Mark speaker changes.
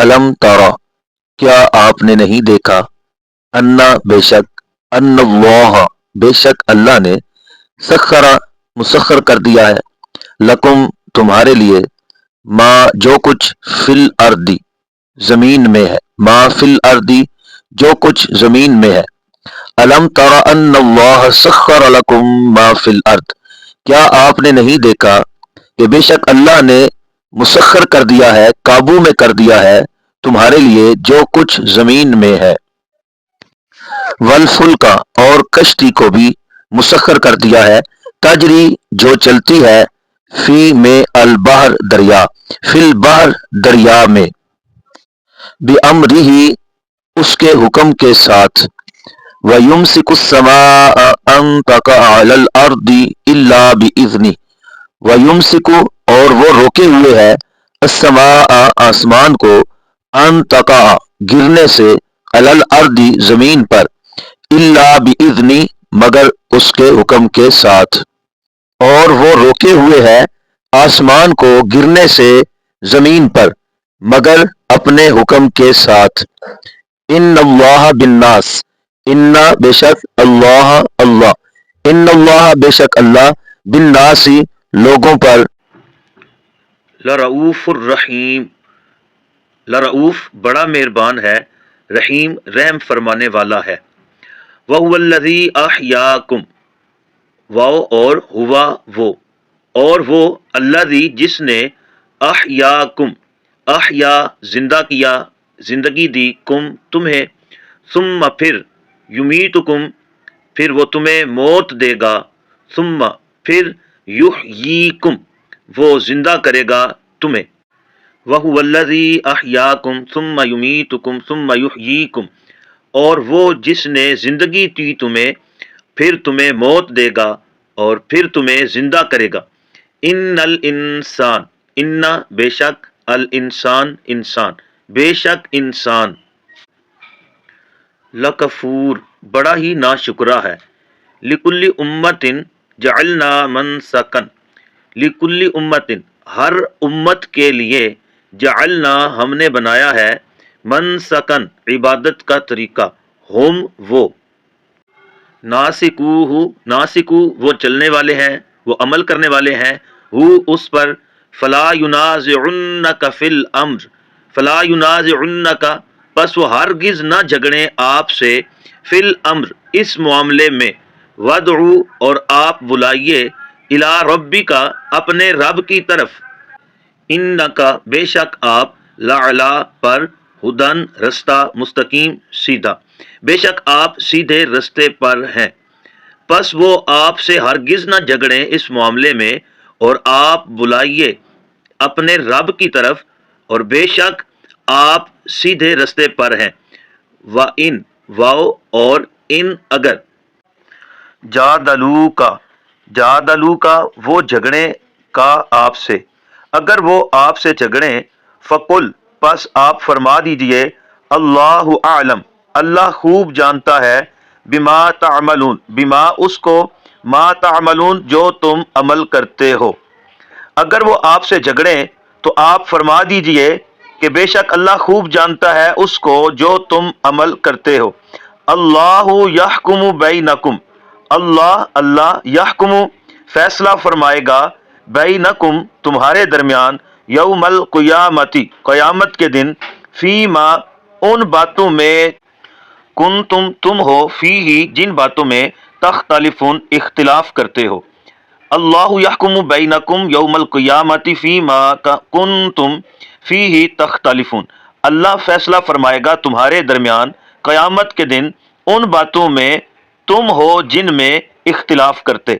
Speaker 1: अलम तरा, क्या आपने नहीं देखा, अन्ना बेशक, अन्नल्लाह बेशक अल्लाह ने, सखरा मुसखर कर दिया है, लकुम तुम्हारे लिए, माँ जो कुछ फिल अर्दी जमीन में है, माँ फिल अर्दी जो कुछ जमीन में है। अलम तरा अन्नल्लाह सखर लकुम मा फिल अर्द, क्या आपने नहीं देखा कि बेशक अल्लाह ने मुसखर कर दिया है, काबू में कर दिया है तुम्हारे लिए जो कुछ जमीन में है। वल का और कश्ती को भी मुसखर कर दिया है, तजरी जो चलती है, फी में अल बहर दरिया, फिल बहर दरिया में, बिअम्रिही उसके हुक्म के साथ, वयुमसिकुस्समाअ अन तक़अ अलल अर्दि इल्ला बिइज़्नि, वयुमसिकु और वो रोके हुए है, अस्समाअ आसमान को, अन तक़अ गिरने से, अलल अर्दि जमीन पर, इल्ला बिइज़्नि मगर उसके हुक्म के साथ, और वो रोके हुए है आसमान को गिरने से जमीन पर मगर अपने हुक्म के साथ। इन्नल्लाह बिन्नास, इन्ना बेशक अल्लाह अल्लाह, इन्नल्लाह बेशक अल्लाह, बिन्नासी लोगों पर,
Speaker 2: लरऊफुर रहीम, लरऊफ बड़ा मेहरबान है, रहीम रहम फरमाने वाला है। वहुवल्लज़ी अहयाकुम, वाओ और हुआ वो, और वो अल्लज़ी जिसने, अहयाकुम अहया जिंदा किया, जिंदगी दी, कुम तुम्हें, सुम्मा फिर, युमीतुकुम फिर वो तुम्हें मौत देगा, सुम्मा फिर, युहयीकुम वो जिंदा करेगा तुम्हें। वहुवल्लज़ी अहयाकुम सुम्मा युमीतुकुम सुम्मा युहयीकुम, और वो जिसने जिंदगी दी तुम्हें, फिर तुम्हें मौत देगा और फिर तुम्हें जिंदा करेगा। इन्नल इंसान, इन्ना बेशक, अल इंसान इंसान बेशक इंसान, लकफूर बड़ा ही नाशुक्रा है, लिकुल्ली उम्मतिन जअलना मनसकन, लिकुल्ली उम्मतिन हर उम्मत के लिए, जअलना हमने बनाया है, मनसकन इबादत का तरीका, हम वो, नासिकूहु नासिकू वो चलने वाले हैं, वो अमल करने वाले हैं, हु उस पर, फला युनाज़िउन्नका फिल अम्र, फला युनाज़िउन्नका बस वो हरगिज न झगड़े आपसे, फिल अम्र इस मामले में, वदउ और आप बुलाइए, इला रब्बी का अपने रब की तरफ, इन्नका बेशक आप, लाअला पर, हुदन रास्ता, मुस्तकीम सीधा बेशक आप सीधे रास्ते पर हैं। बस वो आपसे हरगिज न झगड़े इस मामले में, और आप बुलाइए अपने रब की तरफ, और बेशक आप सीधे रास्ते पर हैं। व इन वाओ और इन अगर, जादलू का वो झगड़े का आपसे, अगर वो आपसे झगड़े, फकुल बस आप फरमा दीजिए, अल्लाहु आलम अल्लाह खूब जानता है, बिमा तामलून बिमा उसको, मा तामलून जो तुम अमल करते हो। अगर वो आपसे झगड़े तो आप फरमा दीजिए कि बेशक अल्लाह खूब जानता है उसको जो तुम अमल करते हो। अल्लाहु यहकुमु बैनकुम, अल्लाह यहकुमु फैसला फरमाएगा, बैनकुम तुम्हारे दरमियान, यौमल क़ियामती क़यामत के दिन, फीमा उन बातों में, कुन तुम हो, फी ही जिन बातों में, तख्तलिफुन इख्तिलाफ करते हो। अल्लाहु यहकुमु बैनकुम यौमल क़ियामति फीमा कुन्तुम फीही तख्तलिफून, अल्लाह फैसला फरमाएगा तुम्हारे दरमियान क़यामत के दिन उन बातों में तुम हो जिनमें इख्तिलाफ करते।